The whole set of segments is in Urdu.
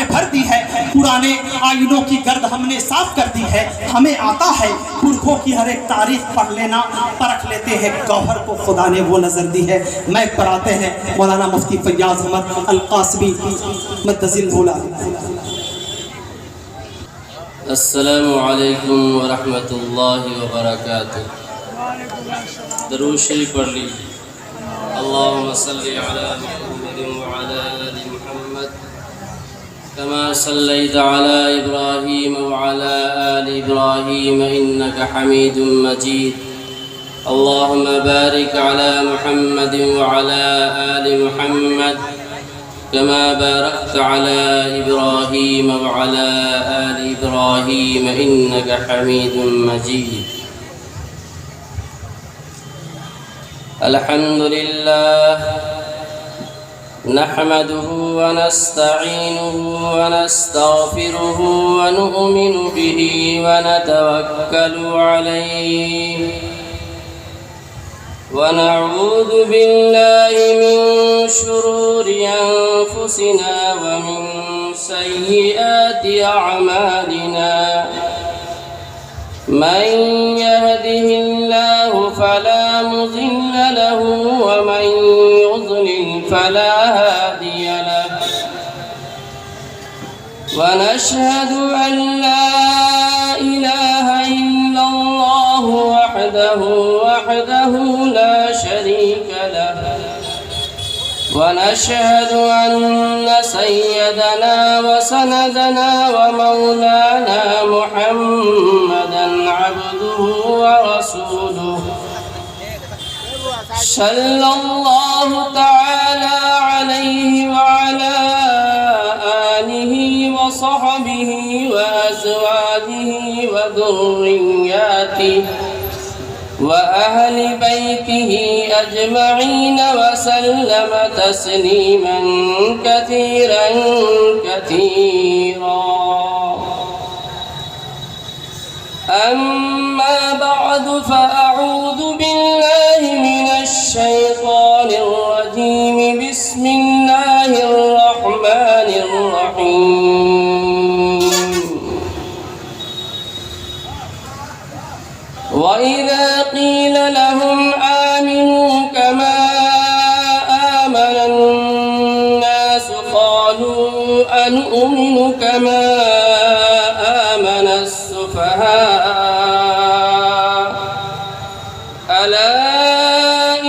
میں بھر دی ہے، پرانے آئینوں کی گرد ہم نے صاف کر دی ہے، ہمیں آتا ہے پرکھوں کی ہر ایک تاریخ پڑھ لینا، پرکھ لیتے ہیں گوہر کو خدا نے وہ نظر دی ہے۔ میں پڑھاتے ہیں مولانا مفتی فیاض احمد القاسمی مدظل بولا۔ السلام علیکم ورحمۃ اللہ وبرکاتہ۔ درود شریف پڑھ لیجیے۔ اللہم صلی علی محمد وعلی آل محمد كما صليت على إبراهيم وعلى آل إبراهيم إنك حميد مجيد اللهم بارك على محمد وعلى آل محمد كما باركت على إبراهيم وعلى آل إبراهيم إنك حميد مجيد الحمد لله نحمده ونستعينه ونستغفره ونؤمن به ونتوكل عليه ونعوذ بالله من شرور أنفسنا ومن سيئات أعمالنا من يهده الله فلا مضل له ومن يضلل فلا هادي له ونشهد أن لا إله إلا الله وحده لا شريك له ونشهد أن سيدنا وسندنا ومولانا محمدا عبده ورسوله صلى الله تعالى عليه وعلى آله وصحبه وأزواجه وذرياته وأهل بيته أجمعين وسلم تسليما كثيرا كثيرا أما بعد فأعوذ بالله من الشيطان الرجيم بسم الله الرحمن الرحيم وإذا قيل لهم آمنوا كما آمن الناس قالوا أنؤمن كما آمن السفهاء ألا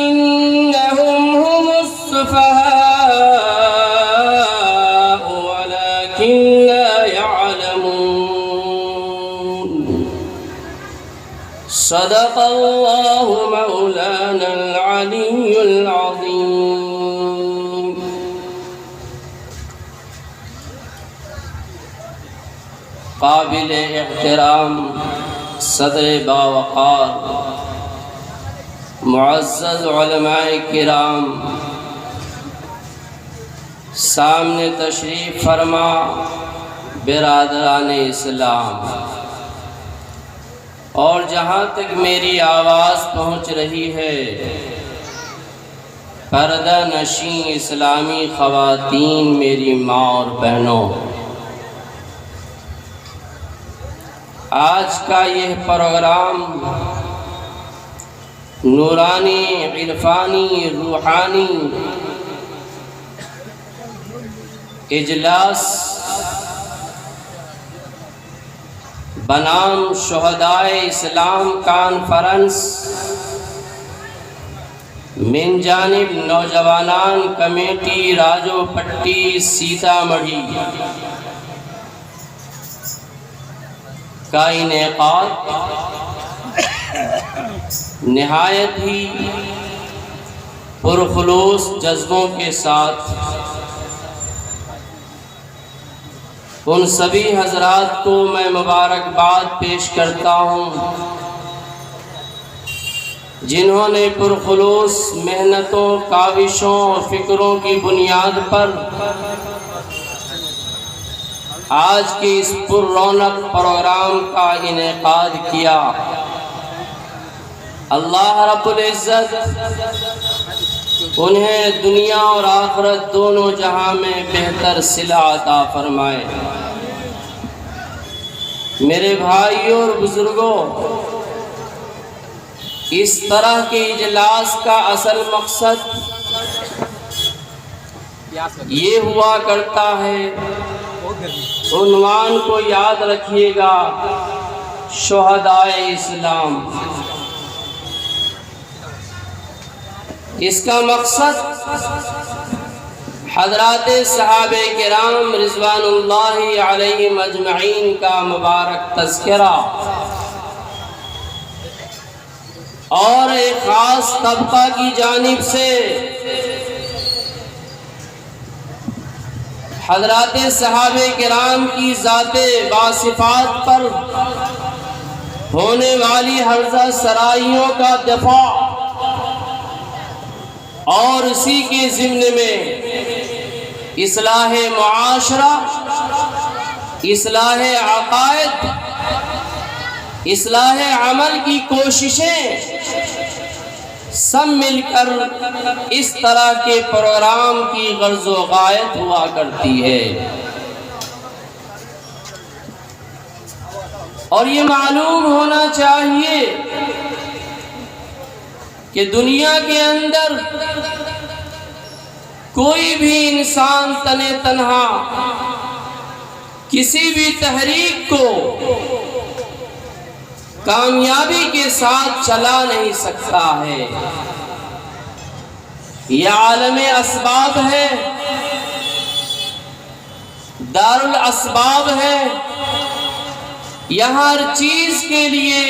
إنهم هم السفهاء ولكن لا يعلمون صدق الله مولانا العلي العظيم قابل احترام صدر باوقار معزز علماء کرام، سامنے تشریف فرما برادران اسلام، اور جہاں تک میری آواز پہنچ رہی ہے پردہ نشین اسلامی خواتین، میری ماں اور بہنوں، آج کا یہ پروگرام نورانی، عرفانی، روحانی اجلاس بنام شہدائے اسلام کانفرنس من جانب نوجوانان کمیٹی راجو پٹی سیتا مڑھی کا انعقاد نہایت ہی پرخلوص جذبوں کے ساتھ ان سبھی حضرات کو میں مبارکباد پیش کرتا ہوں جنہوں نے پرخلوص محنتوں، کاوشوں اور فکروں کی بنیاد پر آج کے اس پر رونق پروگرام کا انعقاد کیا۔ اللہ رب العزت انہیں دنیا اور آخرت دونوں جہاں میں بہتر صلہ عطا فرمائے۔ میرے بھائیوں اور بزرگوں، اس طرح کے اجلاس کا اصل مقصد یہ ہوا کرتا ہے، عنوان کو یاد رکھیے گا، شہدائے اسلام۔ اس کا مقصد حضرات صحابہ کرام رضوان اللہ علیہم اجمعین کا مبارک تذکرہ اور ایک خاص طبقہ کی جانب سے حضرات صحابہ کرام کی ذات باصفات پر ہونے والی ہرزہ سرائیوں کا دفاع اور اسی کے ضمن میں اصلاح معاشرہ، اصلاح عقائد، اصلاح عمل کی کوششیں سب مل کر اس طرح کے پروگرام کی غرض و غایت ہوا کرتی ہے۔ اور یہ معلوم ہونا چاہیے کہ دنیا کے اندر کوئی بھی انسان تنے تنہا کسی بھی تحریک کو کامیابی کے ساتھ چلا نہیں سکتا ہے۔ یہ عالم اسباب ہے، دار الاسباب ہے، یہاں ہر چیز کے لیے،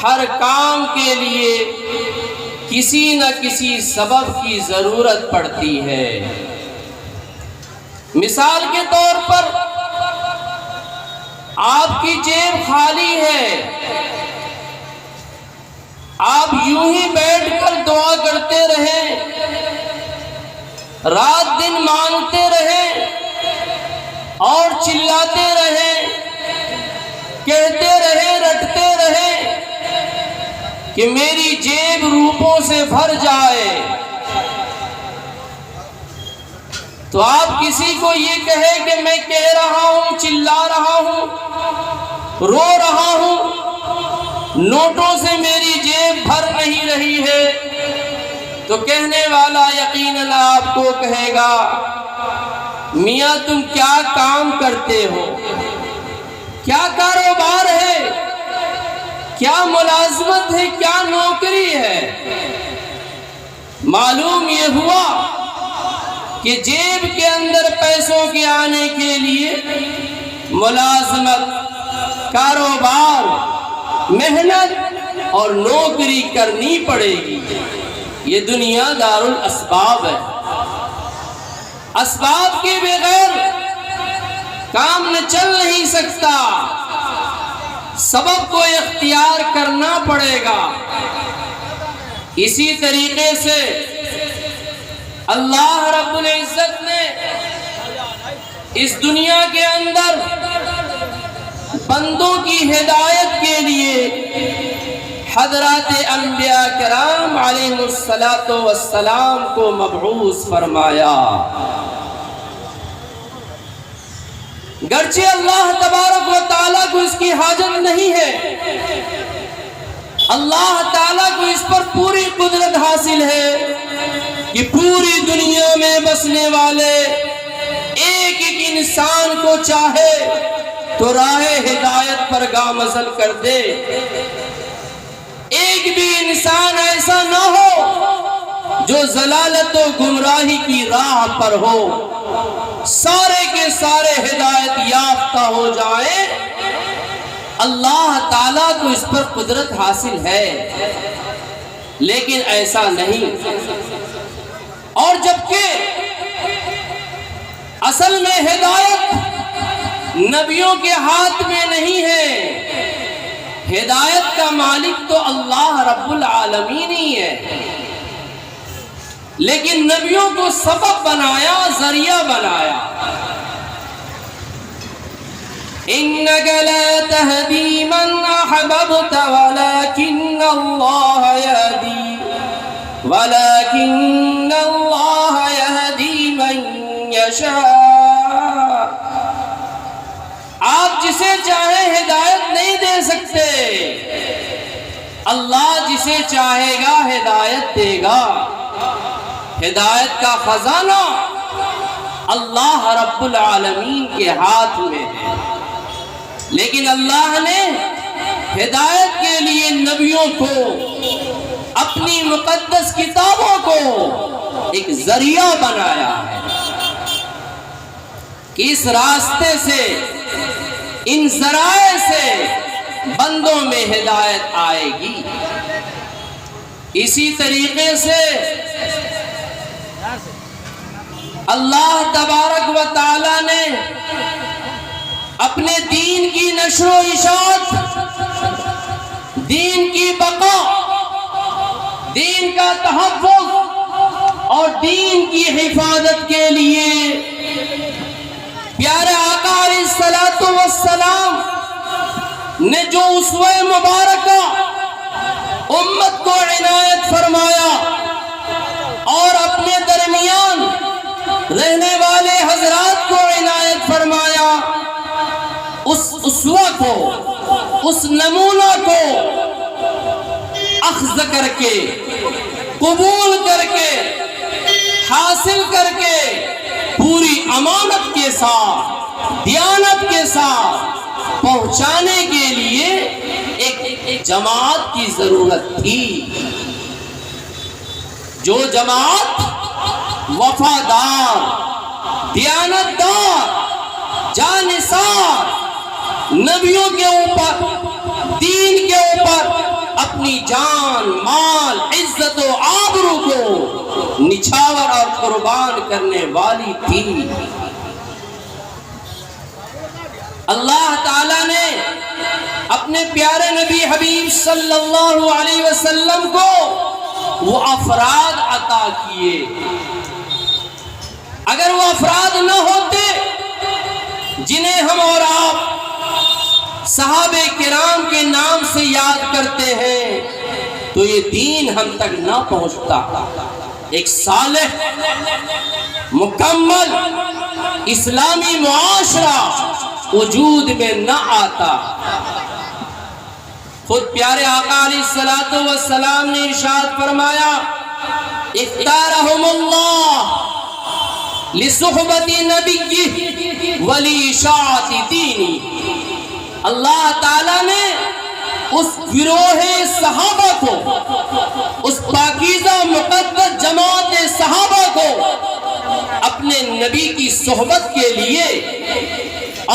ہر کام کے لیے کسی نہ کسی سبب کی ضرورت پڑتی ہے۔ مثال کے طور پر آپ کی جیب خالی ہے، آپ یوں ہی بیٹھ کر دعا کرتے رہیں، رات دن مانگتے رہیں اور چلاتے رہیں، کہتے رہیں، رٹتے رہیں کہ میری جیب روپوں سے بھر جائے، تو آپ کسی کو یہ کہے کہ میں کہہ رہا ہوں، چلا رہا ہوں، رو رہا ہوں، نوٹوں سے میری جیب بھر نہیں رہی ہے، تو کہنے والا یقیناً آپ کو کہے گا میاں تم کیا کام کرتے ہو، کیا کاروبار ہے، کیا ملازمت ہے، کیا نوکری ہے؟ معلوم یہ ہوا کہ جیب کے اندر پیسوں کے آنے کے لیے ملازمت، کاروبار، محنت اور نوکری کرنی پڑے گی۔ یہ دنیا دار الاسباب ہے، اسباب کے بغیر کام نہ چل نہیں سکتا، سبب کو اختیار کرنا پڑے گا۔ اسی طریقے سے اللہ رب العزت نے اس دنیا کے اندر بندوں کی ہدایت کے لیے حضرات انبیاء کرام علیہ السلام کو مبعوث فرمایا۔ گرچہ اللہ تبارک و تعالیٰ کو اس کی حاجت نہیں ہے، اللہ تعالیٰ کو اس پر پوری قدرت حاصل ہے کہ پوری دنیا میں بسنے والے ایک ایک انسان کو چاہے تو راہ ہدایت پر گامزن کر دے۔ ایک بھی انسان ایسا نہ ہو جو ضلالت و گمراہی کی راہ پر ہو، سارے کے سارے ہدایت یافتہ ہو جائیں۔ اللہ تعالیٰ کو اس پر قدرت حاصل ہے، لیکن ایسا نہیں۔ اور جبکہ اصل میں ہدایت نبیوں کے ہاتھ میں نہیں ہے، ہدایت کا مالک تو اللہ رب العالمین ہی ہے، لیکن نبیوں کو سبب بنایا، ذریعہ بنایا۔ إنك لا تهدي من أحببت ولكن الله يهدي وَلَكِنَّ اللَّهَ يَهْدِي مَن يَشَاءُ. آپ جسے چاہیں ہدایت نہیں دے سکتے، اللہ جسے چاہے گا ہدایت دے گا. ہدایت کا خزانہ اللہ رب العالمین کے ہاتھ میں ہے، لیکن اللہ نے ہدایت کے لیے نبیوں کو، اپنی مقدس کتابوں کو ایک ذریعہ بنایا ہے کہ اس راستے سے، ان ذرائع سے بندوں میں ہدایت آئے گی. اسی طریقے سے اللہ تبارک و تعالی نے اپنے دین کی نشر و اشاعت، دین کی بقا، دین کا تحفظ اور دین کی حفاظت کے لیے پیارے آقا علیہ الصلوۃ والسلام نے جو اسوہ مبارکہ امت کو عنایت فرمایا اور اپنے درمیان رہنے والے حضرات کو عنایت فرمایا، اس اسوہ کو، اس نمونہ کو اخذ کر کے، قبول کر کے، حاصل کر کے، پوری امانت کے ساتھ، دیانت کے ساتھ پہنچانے کے لیے ایک جماعت کی ضرورت تھی. جو جماعت وفادار، دیانتدار، جانثار، نبیوں کے اوپر، دین کے اوپر اپنی جان، مال، عزت و آبرو کو نچھاور اور قربان کرنے والی تھی. اللہ تعالیٰ نے اپنے پیارے نبی حبیب صلی اللہ علیہ وسلم کو وہ افراد عطا کیے. اگر وہ افراد نہ ہوتے جنہیں ہم اور آپ صحابہ کرام کے نام سے یاد کرتے ہیں تو یہ دین ہم تک نہ پہنچتا. ایک صالح، مکمل اسلامی معاشرہ وجود میں نہ آتا. خود پیارے آقا علیہ الصلوۃ والسلام نے ارشاد فرمایا، اختارہم اللہ لصحبت نبیہ ولاشاعت دینی. اللہ تعالیٰ نے اس گروہ صحابہ کو، اس پاکیزہ مقدس جماعت صحابہ کو اپنے نبی کی صحبت کے لیے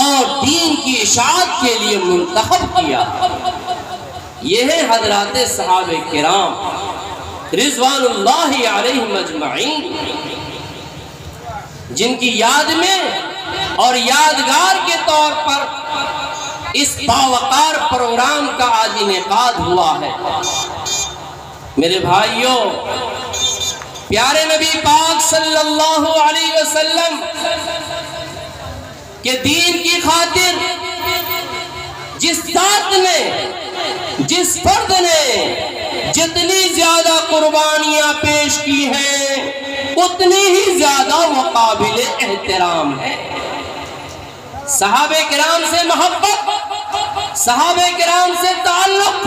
اور دین کی اشاعت کے لیے منتخب کیا. یہ ہے حضرات صحابہ کرام رضوان اللہ علیہم اجمعین، جن کی یاد میں اور یادگار کے طور پر اس باوقار پروگرام کا آج انعقاد ہوا ہے. میرے بھائیوں، پیارے نبی پاک صلی اللہ علیہ وسلم کہ دین کی خاطر جس ذات نے، جس فرد نے جتنی زیادہ قربانیاں پیش کی ہیں اتنی ہی زیادہ وہ قابل احترام ہے. صحابہ کرام سے محبت، صحابہ کرام سے تعلق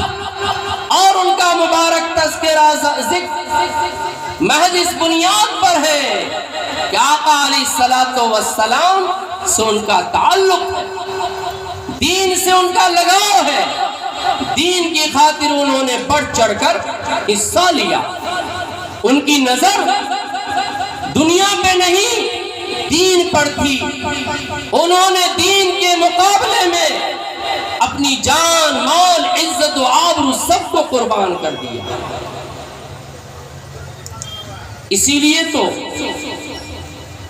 اور ان کا مبارک تذکرہ ذکر محض اس بنیاد پر ہے کہ آقا علیہ الصلوۃ والسلام سے ان کا تعلق ہے، دین سے ان کا لگاؤ ہے، دین کی خاطر انہوں نے بڑھ چڑھ کر حصہ لیا. ان کی نظر دنیا پہ نہیں دین پر تھی. انہوں نے دین کے مقابلے میں اپنی جان، مال، عزت و آبرو سب کو قربان کر دیا. اسی لیے تو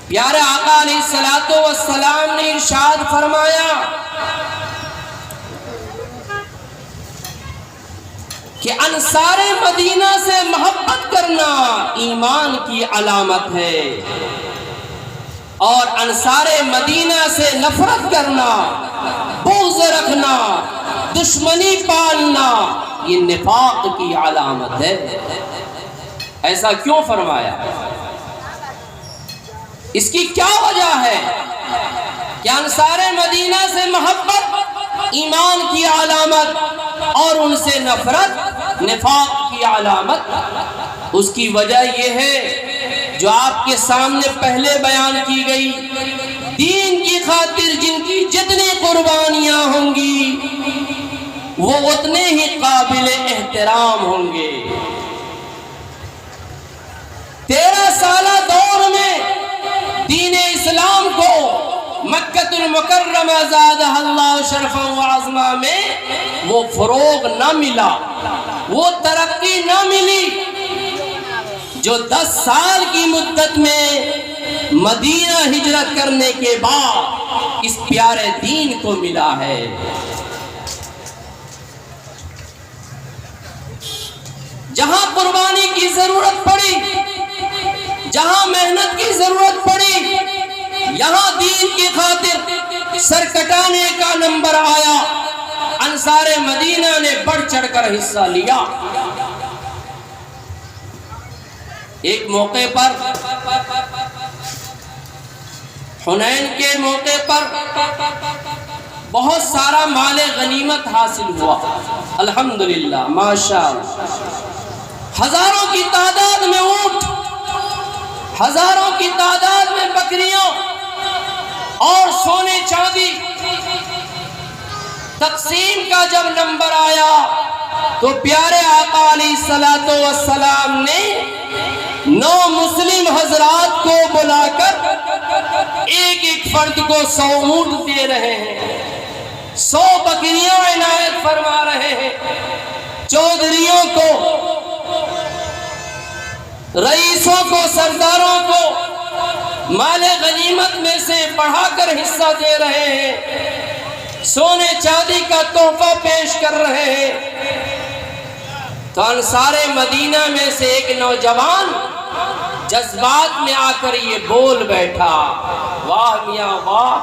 پیارے آقا علیہ الصلوۃ والسلام نے ارشاد فرمایا کہ انصار مدینہ سے محبت کرنا ایمان کی علامت ہے اور انصار مدینہ سے نفرت کرنا، بغض رکھنا، دشمنی پالنا یہ نفاق کی علامت ہے. ایسا کیوں فرمایا؟ اس کی کیا وجہ ہے کہ انصار مدینہ سے محبت ایمان کی علامت اور ان سے نفرت نفاق کی علامت؟ اس کی وجہ یہ ہے جو آپ کے سامنے پہلے بیان کی گئی، دین کی خاطر جن کی جتنی قربانیاں ہوں گی وہ اتنے ہی قابل احترام ہوں گے۔ 13 سالہ دور میں دین اسلام کو مکہ المکرمہ زادہ اللہ شرفا و عظما میں وہ فروغ نہ ملا، وہ ترقی نہ ملی جو 10 سال کی مدت میں مدینہ ہجرت کرنے کے بعد اس پیارے دین کو ملا ہے۔ جہاں قربانی کی ضرورت پڑی، جہاں محنت کی ضرورت پڑی، یہاں دین کی خاطر سر کٹانے کا نمبر آیا، انصار مدینہ نے بڑھ چڑھ کر حصہ لیا۔ ایک موقع پر حنین کے موقع پر بہت سارا مال غنیمت حاصل ہوا، الحمدللہ ماشاءاللہ، ہزاروں کی تعداد میں اونٹ، ہزاروں کی تعداد میں بکریاں اور سونے چاندی۔ تقسیم کا جب نمبر آیا تو پیارے آقا علیہ الصلوۃ والسلام نے 9 مسلم حضرات کو بلا کر ایک ایک فرد کو 100 اونٹ دے رہے ہیں، 100 بکریاں عنایت فرما رہے ہیں۔ چودھریوں کو، رئیسوں کو، سرداروں کو مال غنیمت میں سے بڑھا کر حصہ دے رہے ہیں، سونے چاندی کا تحفہ پیش کر رہے ہیں۔ تو انصار مدینہ میں سے ایک نوجوان جذبات میں آ کر یہ بول بیٹھا، واہ میاں واہ،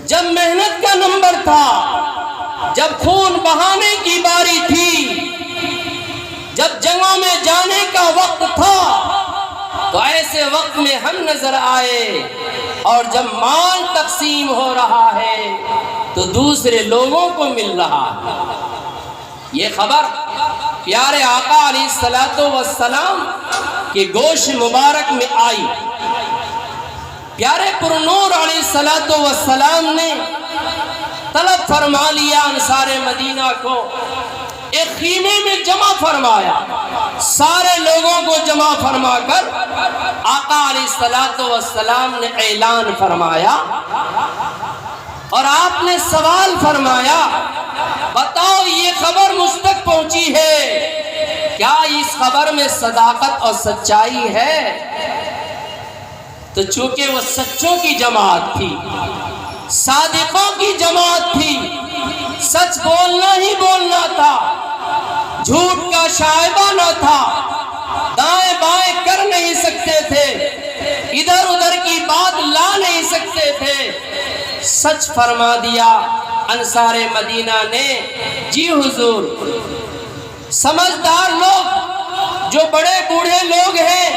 جب محنت کا نمبر تھا، جب خون بہانے کی باری تھی، جب جنگوں میں جانے کا وقت تھا، تو ایسے وقت میں ہم نظر آئے، اور جب مال تقسیم ہو رہا ہے تو دوسرے لوگوں کو مل رہا ہے۔ یہ خبر پیارے آقا علیہ الصلوۃ والسلام کے گوش مبارک میں آئی۔ پیارے پرنور علیہ الصلوۃ والسلام نے طلب فرما لیا انصار مدینہ کو، ایک خیمے میں جمع فرمایا، سارے لوگوں کو جمع فرما کر آقا علیہ الصلوۃ والسلام نے اعلان فرمایا اور آپ نے سوال فرمایا، بتاؤ یہ خبر مجھ تک پہنچی ہے، کیا اس خبر میں صداقت اور سچائی ہے؟ تو چونکہ وہ سچوں کی جماعت تھی، صادقوں کی جماعت تھی، سچ بولنا ہی بولنا تھا، جھوٹ کا شائبہ نہ تھا، دائیں بائیں کر نہیں سکتے تھے، ادھر ادھر کی بات لا نہیں سکتے تھے، سچ فرما دیا انصار مدینہ نے۔ جی حضور، سمجھدار لوگ جو بڑے بوڑھے لوگ ہیں،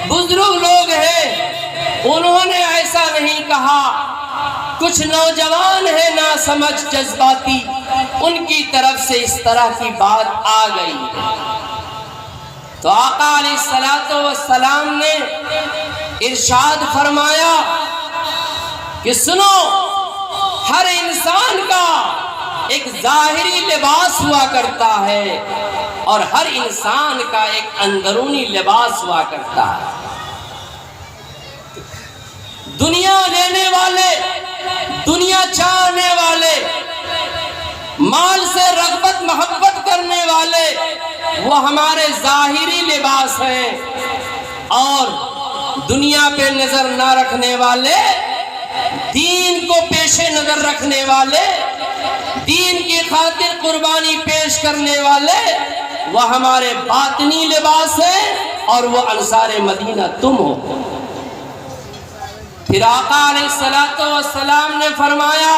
بزرگ لوگ ہیں، انہوں نے ایسا نہیں کہا، کچھ نوجوان ہیں نا سمجھ جذباتی، ان کی طرف سے اس طرح کی بات آ گئی۔ تو آقا علیہ الصلوۃ والسلام نے ارشاد فرمایا کہ سنو، ہر انسان کا ایک ظاہری لباس ہوا کرتا ہے اور ہر انسان کا ایک اندرونی لباس ہوا کرتا ہے۔ دنیا لینے والے، دنیا چاہنے والے، مال سے رغبت محبت کرنے والے، وہ ہمارے ظاہری لباس ہیں، اور دنیا پہ نظر نہ رکھنے والے، دین کو پیش نظر رکھنے والے، دین کی خاطر قربانی پیش کرنے والے، وہ ہمارے باطنی لباس ہیں، اور وہ انصار مدینہ تم ہو۔ پھر آقا علیہ الصلوۃ والسلام نے فرمایا،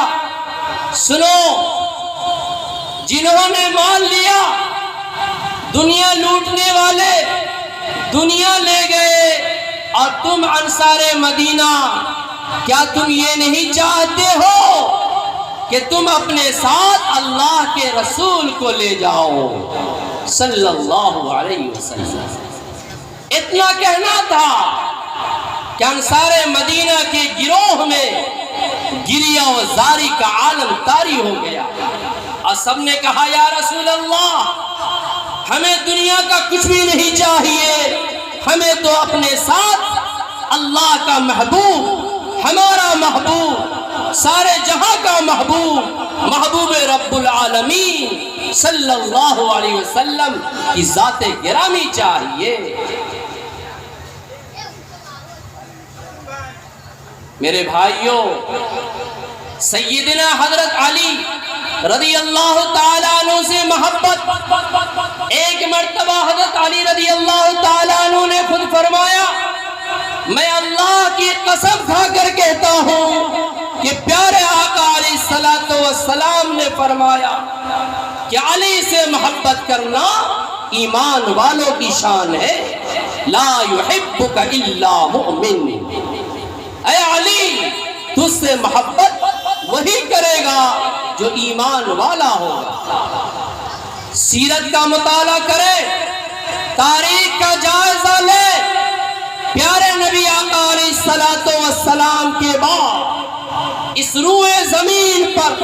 سنو، جنہوں نے مال لیا، دنیا لوٹنے والے دنیا لے گئے، اور تم انصار مدینہ کیا تم یہ نہیں چاہتے ہو کہ تم اپنے ساتھ اللہ کے رسول کو لے جاؤ صلی اللہ علیہ وسلم؟ اتنا کہنا تھا کہ انصار مدینہ کے گروہ میں گریہ و زاری کا عالم طاری ہو گیا، اور سب نے کہا یا رسول اللہ، ہمیں دنیا کا کچھ بھی نہیں چاہیے، ہمیں تو اپنے ساتھ اللہ کا محبوب، ہمارا محبوب، سارے جہاں کا محبوب، محبوب رب العالمین صلی اللہ علیہ وسلم کی ذات گرامی چاہیے۔ میرے بھائیوں، سیدنا حضرت علی رضی اللہ تعالیٰ عنہ سے محبت، ایک مرتبہ حضرت علی رضی اللہ تعالیٰ عنہ نے خود فرمایا، میں اللہ کی قسم کھا کر کہتا ہوں کہ پیارے آقا علیہ الصلوۃ والسلام نے فرمایا کہ علی سے محبت کرنا ایمان والوں کی شان ہے، لا یحبک الا مؤمن۔ اے علی، تجھ سے محبت وہی کرے گا جو ایمان والا ہوگا۔ سیرت کا مطالعہ کرے، تاریخ کا جائزہ لے، پیارے نبی آقا علیہ الصلوۃ والسلام کے بعد اس روئے زمین پر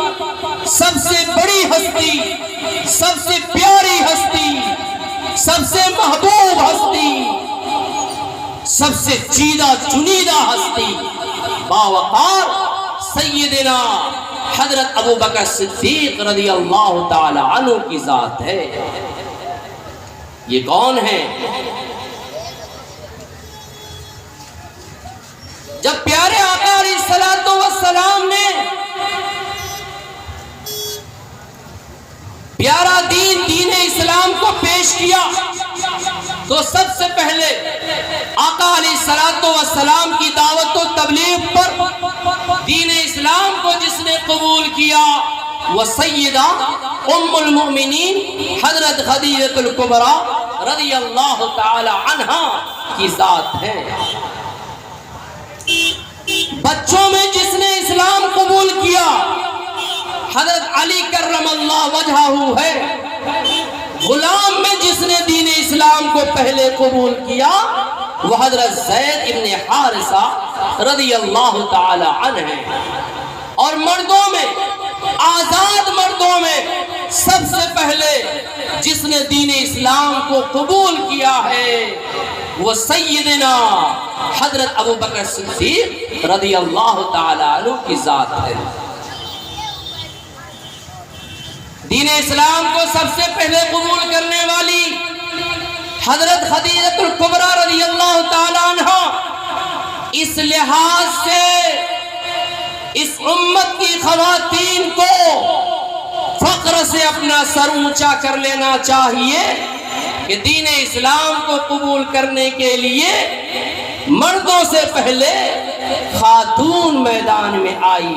سب سے بڑی ہستی، سب سے پیاری ہستی، سب سے محبوب ہستی، سب سے چیدہ چنیدہ ہستی باوقار سیدنا حضرت ابو بکر صدیق رضی اللہ تعالی عنہ کی ذات ہے۔ یہ کون ہے؟ جب پیارے آقا علیہ الصلوۃ والسلام نے پیارا دین اسلام کو پیش کیا تو سب سے پہلے آقا علیہ الصلوۃ والسلام کی دعوت و تبلیغ پر دین اسلام کو جس نے قبول کیا وہ سیدہ ام المؤمنین حضرت خدیجہ الکبریٰ رضی اللہ تعالی عنہا کی ذات ہے۔ بچوں میں جس نے اسلام قبول کیا حضرت علی کرم اللہ وجہہ ہے، غلام میں جس نے دین اسلام کو پہلے قبول کیا وہ حضرت زید ابن حارثہ رضی اللہ تعالی عنہ ہے، اور مردوں میں، آزاد مردوں میں سب سے پہلے جس نے دین اسلام کو قبول کیا ہے وہ سیدنا حضرت ابو بکر صدیق رضی اللہ تعالی عنہ کی ذات ہے۔ دین اسلام کو سب سے پہلے قبول کرنے والی حضرت خدیجہ الکبریٰ رضی اللہ تعالی عنہ اس لحاظ سے اس امت کی خواتین کو فخر سے اپنا سر اونچا کر لینا چاہیے کہ دین اسلام کو قبول کرنے کے لیے مردوں سے پہلے خاتون میدان میں آئی۔